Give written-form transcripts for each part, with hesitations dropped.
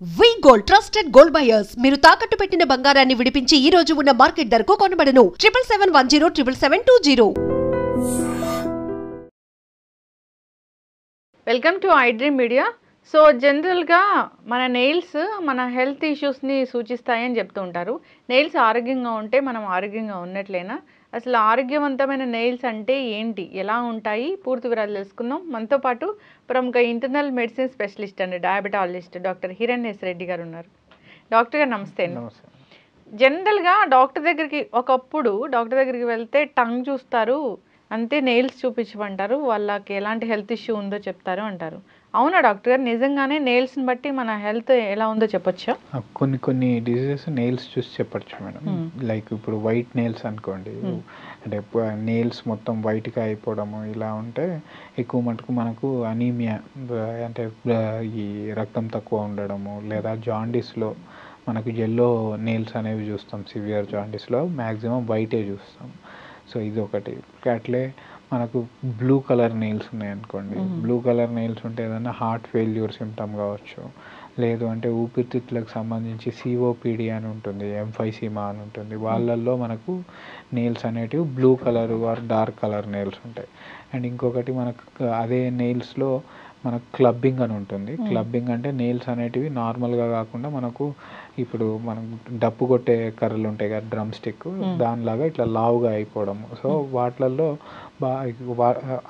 వి gold trusted gold buyers మీరు తాకట్టు పెట్టిన బంగారాన్ని విడిపించి ఈ రోజు ఉన్న మార్కెట్ ధరకు కొనబడను 7771077720. Welcome to I dream media. So జనరల్గా మన నెయిల్స్ మన హెల్త్ ఇష్యూస్ని సూచిస్తాయని చెప్తూ ఉంటారు. నెయిల్స్ ఆరోగ్యంగా ఉంటే మనం ఆరోగ్యంగా ఉన్నట్లేనా? అసలు ఆరోగ్యవంతమైన నెయిల్స్ అంటే ఏంటి, ఎలా ఉంటాయి, పూర్తి వివరాలు తెలుసుకుందాం. మనతో పాటు ప్రముఖ internal medicine specialist and diabetologist doctor Hiranyesh Reddy గారు ఉన్నారు. డాక్టర్ గారు నమస్తే అండి. జనరల్గా ఒకప్పుడు డాక్టర్ దగ్గరికి వెళ్తే టంగ్ చూస్తారు, అంతే నెయిల్స్ చూపించమంటారు, వాళ్ళకి ఎలాంటి హెల్త్ ఇష్యూ ఉందో చెప్తారు అంటారు. అవునా డాక్టర్ గారు, నిజంగానే నెయిల్స్ని బట్టి మన హెల్త్ ఎలా ఉందో చెప్పొచ్చా? కొన్ని డిసీజెస్ నెయిల్స్ చూసి చెప్పచ్చు మేడం. లైక్ ఇప్పుడు వైట్ నెయిల్స్ అనుకోండి, అంటే నెయిల్స్ మొత్తం వైట్గా అయిపోవడము ఇలా ఉంటే ఎక్కువ మటుకు మనకు అనీమియా, అంటే ఈ రక్తం తక్కువ ఉండడము, లేదా జాండీస్లో మనకు ఎల్లో నెయిల్స్ అనేవి చూస్తాం. సివియర్ జాండీస్లో మ్యాక్సిమం వైటే చూస్తాం. సో ఇది ఒకటి. అట్లే మనకు బ్లూ కలర్ నెయిల్స్ ఉన్నాయనుకోండి, బ్లూ కలర్ నెయిల్స్ ఉంటే ఏదైనా హార్ట్ ఫెయిల్యూర్ సిమ్టమ్ కావచ్చు, లేదు అంటే ఊపిరితిత్తులకు సంబంధించి సిఓపిడి అని ఉంటుంది, ఎంఫైసీమా అని ఉంటుంది, వాళ్ళల్లో మనకు నెయిల్స్ అనేటివి blue colour or dark colour nails ఉంటాయి. అండ్ ఇంకొకటి మనకు అదే నెయిల్స్లో మనకు క్లబ్బింగ్ అని ఉంటుంది. క్లబ్బింగ్ అంటే నెయిల్స్ అనేటివి నార్మల్గా కాకుండా మనకు ఇప్పుడు మనం డప్పు కొట్టే కర్రలు ఉంటాయి కదా, డ్రమ్ స్టిక్, దానిలాగా ఇట్లా లావుగా అయిపోవడము. సో వాటిలలో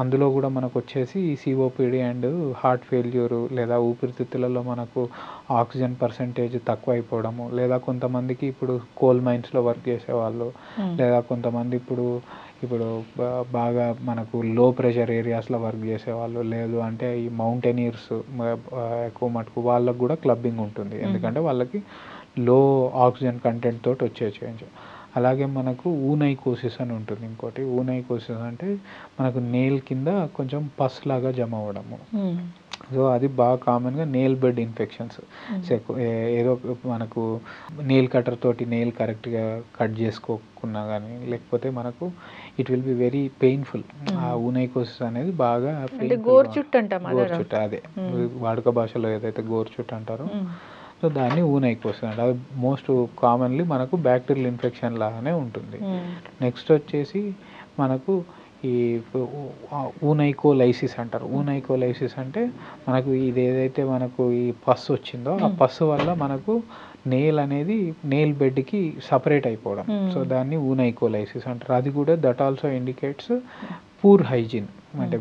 అందులో కూడా మనకు వచ్చేసి ఈ సిఓపిడి అండ్ హార్ట్ ఫెయిల్యూరు, లేదా ఊపిరితిత్తులలో మనకు ఆక్సిజన్ పర్సంటేజ్ తక్కువ అయిపోవడము, లేదా కొంతమందికి ఇప్పుడు కోల్ మైన్స్లో వర్క్ చేసేవాళ్ళు, లేదా కొంతమంది ఇప్పుడు బాగా మనకు లో ప్రెషర్ ఏరియాస్లో వర్క్ చేసేవాళ్ళు, లేదు అంటే ఈ మౌంటైనీర్స్ ఎక్కువ మటుకు వాళ్ళకు కూడా క్లబ్బింగ్ ఉంటుంది. ఎందుకంటే వాళ్ళకి లో ఆక్సిజన్ కంటెంట్ తోటి వచ్చే చేంజ్. అలాగే మనకు ఊనైకోసిస్ అని ఉంటుంది ఇంకోటి. ఊనైకోసిస్ అంటే మనకు నెయిల్ కింద కొంచెం పస్ లాగా జమ అవ్వడము. సో అది బాగా కామన్గా నెయిల్ బెడ్ ఇన్ఫెక్షన్స్. ఏదో మనకు నెయిల్ కటర్ తోటి నెయిల్ కరెక్ట్గా కట్ చేసుకోకున్నా కానీ, లేకపోతే మనకు it will be very painful. ఆ ఊనైకోసిస్ అనేది బాగా గోర్చుట్టు, అదే వాడుక భాషలో ఏదైతే గోర్చుట్టు అంటారో, సో దాన్ని ఊనైకోసిస్ అంటే అది మోస్ట్ కామన్లీ మనకు బ్యాక్టీరియల్ ఇన్ఫెక్షన్ లాగానే ఉంటుంది. నెక్స్ట్ వచ్చేసి మనకు ఈ ఊనైకోలైసిస్ అంటారు. ఊనైకోలైసిస్ అంటే మనకు ఇది ఏదైతే మనకు ఈ పస్ వచ్చిందో ఆ పస్ వల్ల మనకు నెయిల్ అనేది నెయిల్ బెడ్కి సపరేట్ అయిపోవడం. సో దాన్ని ఊనైకోలైసిస్ అంటారు. అది కూడా that also indicates poor hygiene, అంటే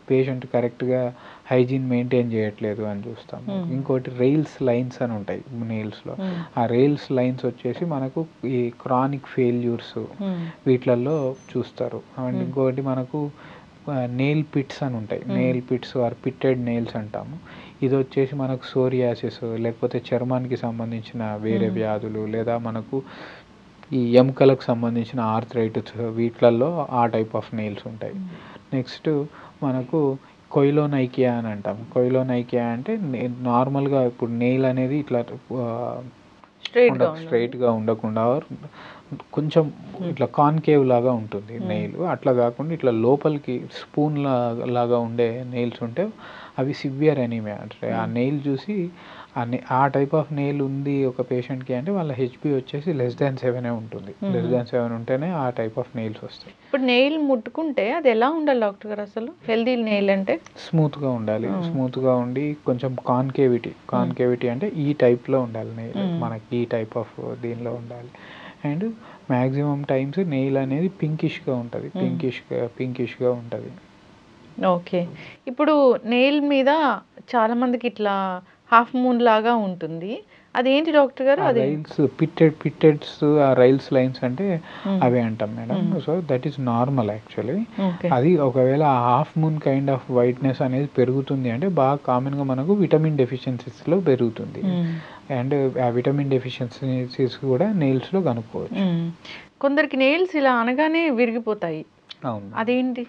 పేషెంట్ కరెక్ట్గా హైజీన్ మెయింటైన్ చేయట్లేదు అని చూస్తాం. ఇంకోటి రెయిల్స్ లైన్స్ అని ఉంటాయి నెయిల్స్లో. ఆ రెయిల్స్ లైన్స్ వచ్చేసి మనకు ఈ క్రానిక్ ఫెయిల్యూర్స్ వీటిలలో చూస్తారు. అండ్ ఇంకొకటి మనకు నెయిల్ పిట్స్ అని ఉంటాయి. Nail pits or pitted nails అంటాము. ఇది వచ్చేసి మనకు సోరియాసిస్, లేకపోతే చర్మానికి సంబంధించిన వేరే వ్యాధులు, లేదా మనకు ఈ ఎముకలకు సంబంధించిన ఆర్థరైటిస్, వీటిలలో ఆ టైప్ ఆఫ్ నెయిల్స్ ఉంటాయి. నెక్స్ట్ మనకు కొయిలోనైకియా అని అంటాం. కొయిలోనైకియా అంటే నార్మల్గా ఇప్పుడు నెయిల్ అనేది ఇట్లా స్ట్రైట్గా ఉండకుండా కొంచెం ఇట్లా కాన్కేవ్ లాగా ఉంటుంది నెయిల్. అట్లా కాకుండా ఇట్లా లోపలికి స్పూన్ లాగా ఉండే నెయిల్స్ ఉంటే అవి సివియర్ ఎనీమియా. అంటే ఆ నెయిల్ చూసి ఆ టైప్ ఆఫ్ నెయిల్ ఉంది ఒక పేషెంట్కి అంటే వాళ్ళ హెచ్పి వచ్చేసి <7 ఉంటుంది. <7 ఉంటేనే ఆ టైప్ ఆఫ్ నెయిల్స్ వస్తాయి. ఇప్పుడు నెయిల్ ముట్టుకుంటే అది ఎలా ఉండాలి డాక్టర్ గారు? అసలు హెల్దీ నెయిల్ అంటే స్మూత్గా ఉండాలి. స్మూత్గా ఉండి కొంచెం కాన్కేవిటీ అంటే ఈ టైప్లో ఉండాలి నెయిల్, మనకి ఈ టైప్ ఆఫ్ దీనిలో ఉండాలి. అండ్ మ్యాక్సిమం టైమ్స్ నెయిల్ అనేది పింకిష్గా ఉంటుంది. పింకిష్గా ఉంటుంది. ఓకే. ఇప్పుడు నెయిల్ మీద చాలా మందికి ఇట్లా హాఫ్ మూన్ లాగా ఉంటుంది, అదేంటి డాక్టర్ గారు? అది రైల్స్ పిట్టెడ్స్, ఆ రైల్స్ లైన్స్ అంటే అవే అంటాం madam. So that is normal actually. అది ఒకవేళ ఆ half moon kind of whiteness అనేది పెరుగుతుంది అంటే బాగా కామన్గా మనకు విటమిన్ డెఫిషియన్సీస్లో పెరుగుతుంది. అండ్ ఆ విటమిన్ డెఫిషియన్సీస్ కూడా నెయిల్స్లో కనుక్కోవచ్చు. కొందరికి నెయిల్స్ ఇలా అనగానే విరిగిపోతాయి. అవును, అదేంటి?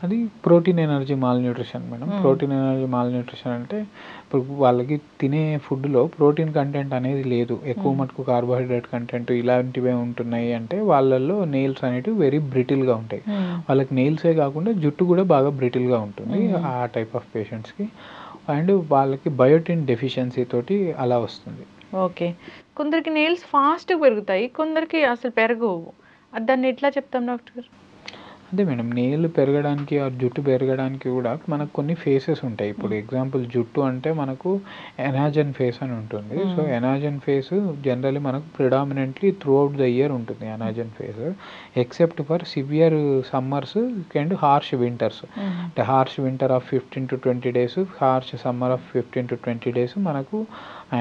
అది protein energy mall nutrition madam. Protein energy mall nutrition అంటే ఇప్పుడు వాళ్ళకి తినే ఫుడ్లో ప్రోటీన్ కంటెంట్ అనేది లేదు, ఎక్కువ మటుకు కార్బోహైడ్రేట్ కంటెంట్ ఇలాంటివే ఉంటున్నాయి అంటే వాళ్ళల్లో నెయిల్స్ అనేటివి వెరీ బ్రిటిల్గా ఉంటాయి. వాళ్ళకి నెయిల్సే కాకుండా జుట్టు కూడా బాగా బ్రిటిల్గా ఉంటుంది ఆ టైప్ ఆఫ్ పేషెంట్స్కి. అండ్ వాళ్ళకి బయోటిన్ డెఫిషియన్సీ తోటి అలా వస్తుంది. ఓకే. కొందరికి నెయిల్స్ ఫాస్ట్‌గా పెరుగుతాయి. కొందరికి అసలు పెరగవు. దాన్ని ఎట్లా చెప్తాం డాక్టర్ గారు? అదే మేడం, నెయిల్ పెరగడానికి జుట్టు పెరగడానికి కూడా మనకు కొన్ని ఫేసెస్ ఉంటాయి. ఇప్పుడు ఎగ్జాంపుల్ జుట్టు అంటే మనకు ఎనాజన్ ఫేస్ అని ఉంటుంది. సో ఎనాజన్ ఫేస్ జనరల్లీ మనకు predominantly throughout the year ఉంటుంది anagen phase, except for severe summers and harsh winters. అంటే harsh winter of 15 to 20 days, harsh summer of 15 to 20 days మనకు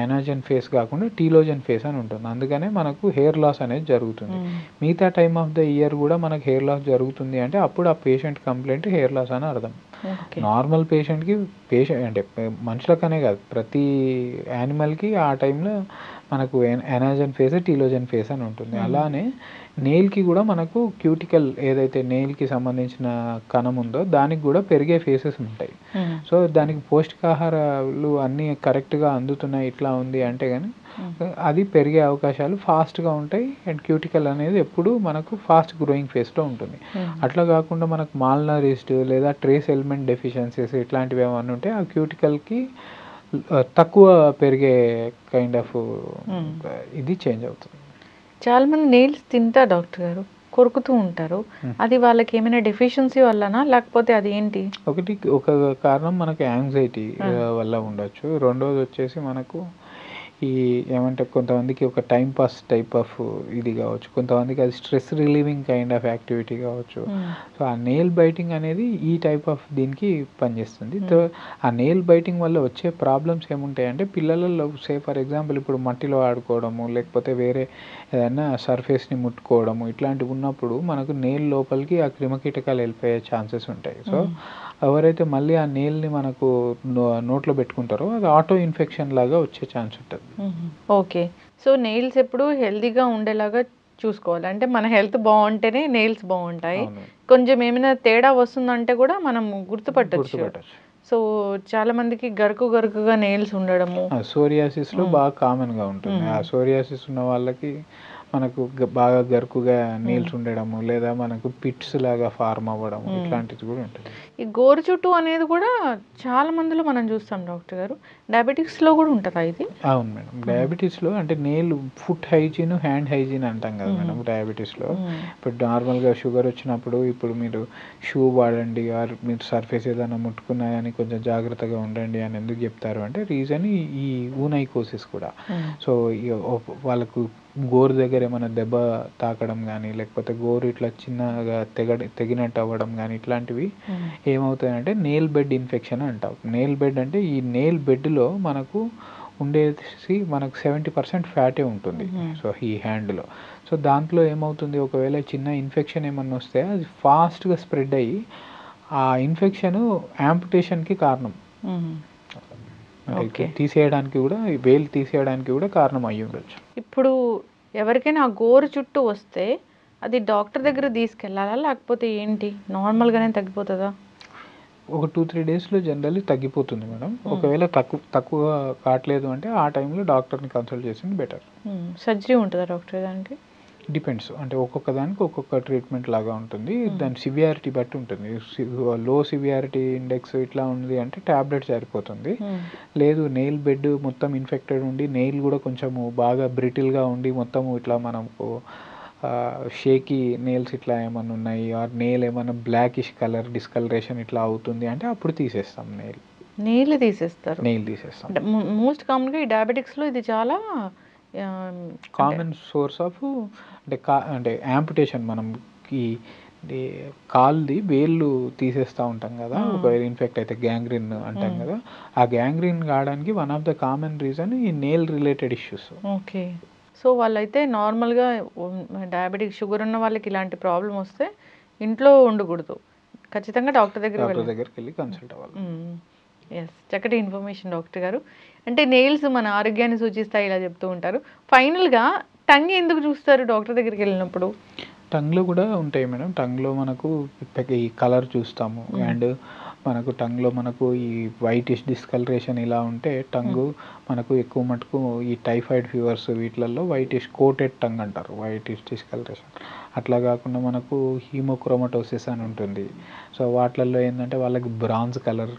anagen phase కాకుండా telogen phase అని ఉంటుంది. అందుకనే మనకు hair loss అనేది జరుగుతుంది. మిగతా టైమ్ ఆఫ్ ద ఇయర్ కూడా మనకు హెయిర్ లాస్ జరుగుతుంది అంటే అప్పుడు ఆ పేషెంట్ కంప్లైంట్ హెయిర్ లాస్ అని అర్థం. నార్మల్ పేషెంట్కి అంటే మనుషులకనే కాదు, ప్రతి యానిమల్కి ఆ టైంలో మనకు ఎనాజన్ ఫేస్ టీలోజన్ ఫేస్ అని ఉంటుంది. అలానే నెయిల్కి కూడా మనకు క్యూటికల్ ఏదైతే నెయిల్కి సంబంధించిన కణం ఉందో దానికి కూడా పెరిగే ఫేసెస్ ఉంటాయి. సో దానికి పౌష్టికాహారాలు అన్నీ కరెక్ట్గా అందుతున్నాయి ఇట్లా ఉంది అంటే కానీ అది పెరిగే అవకాశాలు ఫాస్ట్గా ఉంటాయి. అండ్ క్యూటికల్ అనేది ఎప్పుడు మనకు ఫాస్ట్ గ్రోయింగ్ ఫేస్లో ఉంటుంది. అట్లా కాకుండా మనకు మాల్నరిస్డ్ లేదా ట్రేస్ ఎలిమెంట్ డెఫిషియన్సీస్ ఇట్లాంటివి ఏమైనా ఉంటే ఆ క్యూటికల్కి తక్కువ పెరిగే కైండ్ ఆఫ్ ఇది చేంజ్ అవుతుంది. చాలామంది నెయిల్స్ తింటారు డాక్టర్ గారు, కొరుకుతూ ఉంటారు. అది వాళ్ళకి ఏమైనా డెఫిషియన్సీ వల్లనా లేకపోతే అది ఏంటి? ఒక కారణం మనకి యాంగ్జైటీ వల్ల ఉండొచ్చు. రెండోది వచ్చేసి మనకు ఈ ఏమంటే కొంతమందికి ఒక టైం పాస్ టైప్ ఆఫ్ ఇది కావచ్చు, కొంతమందికి అది stress relieving kind of activity కావచ్చు. సో ఆ నెయిల్ బైటింగ్ అనేది ఈ టైప్ ఆఫ్ దీనికి పనిచేస్తుంది. సో ఆ నెయిల్ బైటింగ్ వల్ల వచ్చే ప్రాబ్లమ్స్ ఏముంటాయంటే పిల్లలలో ఫర్ ఎగ్జాంపుల్ ఇప్పుడు మట్టిలో ఆడుకోవడము లేకపోతే వేరే ఏదైనా సర్ఫేస్ని ముట్టుకోవడము ఇట్లాంటివి ఉన్నప్పుడు మనకు నెయిల్ లోపలికి ఆ క్రిమికీటకాలు వెళ్ళిపోయే ఛాన్సెస్ ఉంటాయి. సో ఎవరైతే మళ్ళీ ఆ నెయిల్ని మనకు నోట్లో పెట్టుకుంటారో అది ఆటో ఇన్ఫెక్షన్ లాగా వచ్చే ఛాన్స్ ఉంటుంది. ఓకే. సో నెయిల్స్ ఎప్పుడు హెల్తీగా ఉండేలాగా చూసుకోవాలి. అంటే మన హెల్త్ బాగుంటేనే నెయిల్స్ బాగుంటాయి. కొంచెం ఏమైనా తేడా వస్తుందంటే కూడా మనం గుర్తుపట్టచ్చు. సో చాలా మందికి గరుకుగా నెయిల్స్ ఉండడము సోరియాసిస్ లో బాగా కామన్ గా ఉంటుంది. ఆ సోరియాసిస్ ఉన్న వాళ్ళకి మనకు బాగా గరుకుగా నెయిల్స్ ఉండడము లేదా మనకు పిట్స్ లాగా ఫార్మ్ అవ్వడం ఇట్లాంటిది కూడా ఉంటుంది. ఈ గోరు చుట్టూ అనేది కూడా చాలా మందిలో మనం చూస్తాం డాక్టర్ గారు. డయాబెటిక్స్ లో కూడా ఉంటుందా ఇది? అవును మేడం, డయాబెటీస్ లో అంటే nail foot hygiene hand hygiene అంటాం కదా మేడం. డయాబెటీస్ లో ఇప్పుడు నార్మల్గా షుగర్ వచ్చినప్పుడు ఇప్పుడు మీరు షూ వాడండి ఆర్ మీరు సర్ఫేస్ ఏదైనా ముట్టుకున్నాయని కొంచెం జాగ్రత్తగా ఉండండి అని ఎందుకు చెప్తారు అంటే రీజన్ ఈ ఊనైకోసిస్ కూడా. సో వాళ్ళకు గోరు దగ్గర ఏమైనా దెబ్బ తాకడం కానీ లేకపోతే గోరు ఇట్లా చిన్నగా తెగినట్టు అవ్వడం కానీ ఇట్లాంటివి ఏమవుతాయంటే నెయిల్ బెడ్ ఇన్ఫెక్షన్ అంటాం. నెయిల్ బెడ్ అంటే ఈ నెయిల్ బెడ్లో మనకు ఉండేసి మనకు 70% ఫ్యాటే ఉంటుంది. సో ఈ హ్యాండ్లో సో దాంట్లో ఏమవుతుంది ఒకవేళ చిన్న ఇన్ఫెక్షన్ ఏమన్నా వస్తే అది ఫాస్ట్గా స్ప్రెడ్ అయ్యి ఆ ఇన్ఫెక్షన్ యాంపుటేషన్కి కారణం, తీసేయడానికి కూడా వేలు తీసేయడానికి కూడా కారణం అయ్యి ఉండొచ్చు. ఇప్పుడు ఎవరికైనా ఆ గోరు చుట్టూ వస్తే అది డాక్టర్ దగ్గర తీసుకెళ్ళాలా లేకపోతే ఏంటి నార్మల్గానే తగ్గిపోతుందా? ఒక 2-3 డేస్లో జనరల్లీ తగ్గిపోతుంది మేడం. ఒకవేళ తక్కువ కావట్లేదు అంటే ఆ టైంలో డాక్టర్ని కన్సల్ట్ చేసింది బెటర్. సర్జరీ ఉంటుందా డాక్టర్ దానికి? డిపెండ్స్, అంటే ఒక్కొక్క దానికి ఒక్కొక్క ట్రీట్మెంట్ లాగా ఉంటుంది. దాని సివియారిటీ బట్టి ఉంటుంది. లో సివియారిటీ ఇండెక్స్ ఇట్లా ఉంది అంటే ట్యాబ్లెట్ సరిపోతుంది. లేదు నెయిల్ బెడ్ మొత్తం ఇన్ఫెక్టెడ్ ఉండి నెయిల్ కూడా కొంచెము బాగా బ్రిటిల్గా ఉండి మొత్తము ఇట్లా మనకు షేకీ నెయిల్స్ ఇట్లా ఏమైనా ఉన్నాయి ఆర్ నెయిల్ ఏమైనా బ్లాకిష్ కలర్ డిస్కలరేషన్ ఇట్లా అవుతుంది అంటే అప్పుడు తీసేస్తాం. నెయిల్ తీసేస్తాం. మోస్ట్ కామన్గా ఈ డయాబెటిక్స్లో ఇది చాలా కామన్ సోర్స్ ఆఫ్ అంటే యాంపుటేషన్. మనం ఈ కాల్ది వేళ్ళు తీసేస్తూ ఉంటాం కదా ఒకవేళ ఇన్ఫెక్ట్ అయితే గ్యాంగ్రీన్ అంటాం కదా. ఆ గ్యాంగ్రీన్ కావడానికి one of the common reason ఈ nail related issues. Okay. So వాళ్ళైతే నార్మల్గా డయాబెటిక్ షుగర్ ఉన్న వాళ్ళకి ఇలాంటి ప్రాబ్లం వస్తే ఇంట్లో ఉండకూడదు, ఖచ్చితంగా డాక్టర్ దగ్గరికి వెళ్ళి కన్సల్ట్ అవ్వాలి. ఎస్, చక్కటి ఇన్ఫర్మేషన్ డాక్టర్ గారు. అంటే నెయిల్స్ మన ఆరోగ్యాన్ని సూచిస్తాయి ఇలా చెప్తూ ఉంటారు. ఫైనల్గా టంగ్ ఎందుకు చూస్తారు డాక్టర్ దగ్గరికి వెళ్ళినప్పుడు? టంగ్లో కూడా ఉంటాయి మేడం. టంగ్లో మనకు ఈ కలర్ చూస్తాము అండ్ మనకు టంగ్లో మనకు ఈ వైటిష్ డిస్కలరేషన్ ఇలా ఉంటే టంగు మనకు ఎక్కువ మటుకు ఈ టైఫాయిడ్ ఫీవర్స్ వీటిలలో వైటిష్ కోటెడ్ టంగ్ అంటారు, వైటిష్ డిస్కలరేషన్ అట్లా కాకుండా మనకు హీమోక్రోమటోసిస్ అని ఉంటుంది. సో వాటిల్లో ఏంటంటే వాళ్ళకి బ్రాంజ్ కలర్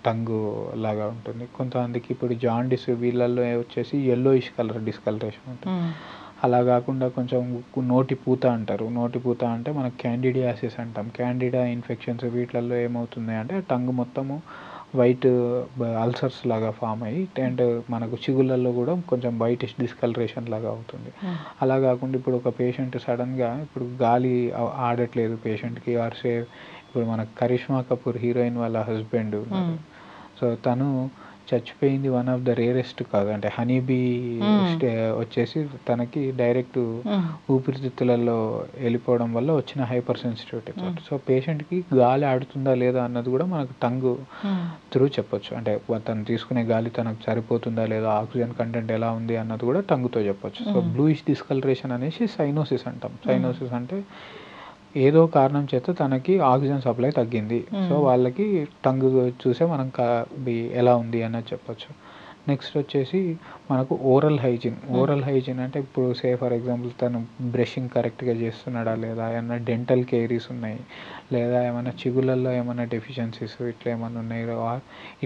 టంగు లాగా ఉంటుంది. కొంతమందికి ఇప్పుడు జాండీస్ వీళ్ళల్లో వచ్చేసి yellowish కలర్ డిస్కలరేషన్ ఉంటుంది. అలా కాకుండా కొంచెం నోటి పూత అంటారు. నోటి పూత అంటే మనకు క్యాండిడియాసిస్ అంటాం. క్యాండిడా ఇన్ఫెక్షన్స్ వీటిల్లో ఏమవుతుంది అంటే టంగ్ మొత్తము వైట్ అల్సర్స్ లాగా ఫామ్ అయ్యి అండ్ మనకు చిగుళ్ళల్లో కూడా కొంచెం వైటిష్ డిస్కలరేషన్ లాగా అవుతుంది. అలా కాకుండా ఇప్పుడు ఒక పేషెంట్ సడన్గా ఇప్పుడు గాలి ఆడట్లేదు పేషెంట్కి ఆర్సే ఇప్పుడు మనకు కరిష్మా కపూర్ హీరోయిన్ వాళ్ళ హస్బెండ్, సో తను చచ్చిపోయింది వన్ ఆఫ్ ద రేరెస్ట్ కాదు అంటే హనీబీ వచ్చేసి తనకి డైరెక్ట్ ఊపిరితిత్తులలో వెళ్ళిపోవడం వల్ల వచ్చిన హైపర్ సెన్సిటివిటీ. సో పేషెంట్కి గాలి ఆడుతుందా లేదా అన్నది కూడా మనకు టంగ్ త్రూ చెప్పొచ్చు. అంటే తను తీసుకునే గాలి తనకు సరిపోతుందా లేదా, ఆక్సిజన్ కంటెంట్ ఎలా ఉంది అన్నది కూడా టంగ్తో చెప్పొచ్చు. సో బ్లూయిష్ డిస్కలరేషన్ అనేసి సైనోసిస్ అంటాం. సైనోసిస్ అంటే ఏదో కారణం చేత తనకి ఆక్సిజన్ సప్లై తగ్గింది. సో వాళ్ళకి టంగ్ చూసే మనం ఎలా ఉంది అన్నది చెప్పొచ్చు. నెక్స్ట్ వచ్చేసి మనకు ఓరల్ హైజీన్ అంటే ఇప్పుడు సే ఫర్ ఎగ్జాంపుల్ తను బ్రషింగ్ కరెక్ట్గా చేస్తున్నాడా లేదా, ఏమన్నా డెంటల్ కేరీస్ ఉన్నాయి లేదా ఏమైనా చిగుళ్ళల్లో ఏమైనా డెఫిషియన్సీస్ ఇట్లా ఏమైనా ఉన్నాయో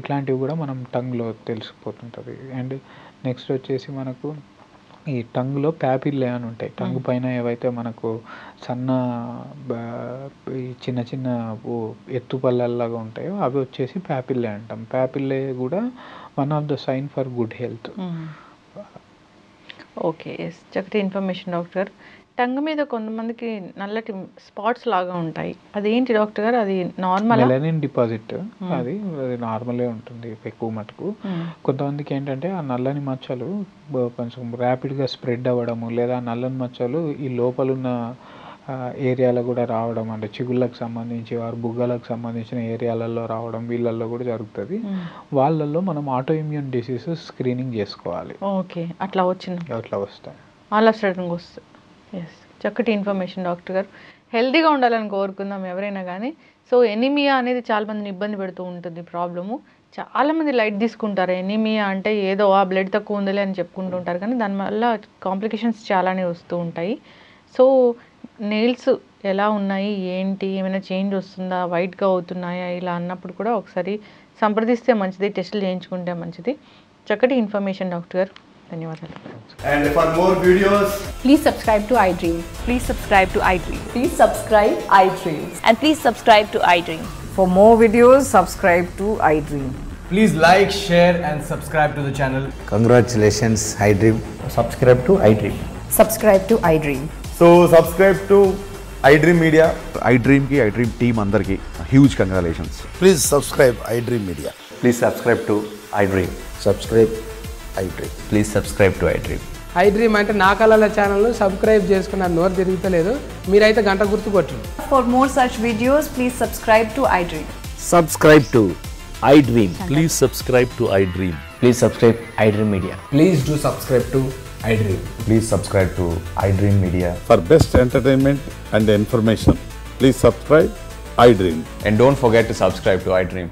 ఇట్లాంటివి కూడా మనం టంగ్లో తెలిసిపోతుంటుంది. అండ్ నెక్స్ట్ వచ్చేసి మనకు ఈ టంగ్లో ప్యాపిల్లే అని ఉంటాయి. టంగ్ పైన ఏవైతే మనకు సన్న ఈ చిన్న చిన్న ఎత్తుపల్లల్లాగా ఉంటాయో అవి వచ్చేసి ప్యాపిల్లే అంటాం. ప్యాపిల్లే కూడా one of the sign for good health. Okay, చక్కటి ఇన్ఫర్మేషన్ డాక్టర్. టంగ్ మీద కొంతమందికి నల్లటి స్పాట్స్ లాగా ఉంటాయి, అదేంటి డాక్టర్ గారు? అది నార్మల్ మెలనిన్ డిపాజిట్, అది నార్మలే ఉంటుంది ఎక్కువ మటుకు. కొంతమందికి ఏంటంటే ఆ నల్లని మచ్చలు కొంచెం ర్యాపిడ్గా స్ప్రెడ్ అవ్వడము లేదా నల్లని మచ్చలు ఈ లోపలున్న ఏరియాలో కూడా రావడం, అంటే చిగుళ్ళకు సంబంధించి వారు బుగ్గలకు సంబంధించిన ఏరియాలలో రావడం వీళ్ళల్లో కూడా జరుగుతుంది. వాళ్ళల్లో మనం ఆటో ఇమ్యూన్ డిసీజెస్ స్క్రీనింగ్ చేసుకోవాలి. ఓకే, అట్లా వస్తాయి ఆల్ ఆఫ్ సడన్గా వస్తాయి. ఎస్, చక్కటి ఇన్ఫర్మేషన్ డాక్టర్ గారు. హెల్తీగా ఉండాలని కోరుకుందాం ఎవరైనా కానీ. సో ఎనీమియా అనేది చాలామందిని ఇబ్బంది పెడుతూ ఉంటుంది ప్రాబ్లము. చాలామంది లైట్ తీసుకుంటారు. ఎనీమియా అంటే ఏదో ఆ బ్లడ్ తక్కువ ఉందిలే అని చెప్పుకుంటుంటారు, కానీ దానివల్ల కాంప్లికేషన్స్ చాలానే వస్తూ ఉంటాయి. సో నెయిల్స్ ఎలా ఉన్నాయి ఏంటి, ఏమైనా చేంజ్ వస్తుందా, వైట్గా అవుతున్నాయా ఇలా అన్నప్పుడు కూడా ఒకసారి సంప్రదిస్తే మంచిది, టెస్టులు చేయించుకుంటే మంచిది. చక్కటి ఇన్ఫర్మేషన్ డాక్టర్ గారు, ధన్యవాదాలు. And for more videos, please subscribe to iDream. Please subscribe to iDream. Please subscribe iDream. And please subscribe to iDream. For more videos, subscribe to iDream. please like, share and subscribe to the channel. Congratulations, iDream. Subscribe to iDream. Subscribe to iDream. So subscribe to iDream Media. iDream ki iDream team andarki huge congratulations. Please subscribe iDream Media. Please subscribe to iDream. Subscribe iDream. Please subscribe to iDream. iDream అంటే నా కళల channel subscribe చేసుకున్న నోరు తిరుగుతలేదు, మీరైతే గంట గుర్తు కొట్టండి. For more such videos, please subscribe to iDream. Subscribe to iDream. Please subscribe to iDream. Please subscribe iDream Media. Please do subscribe to iDream. Please subscribe to iDream Media. For best entertainment and information, please subscribe iDream. And don't forget to subscribe to iDream.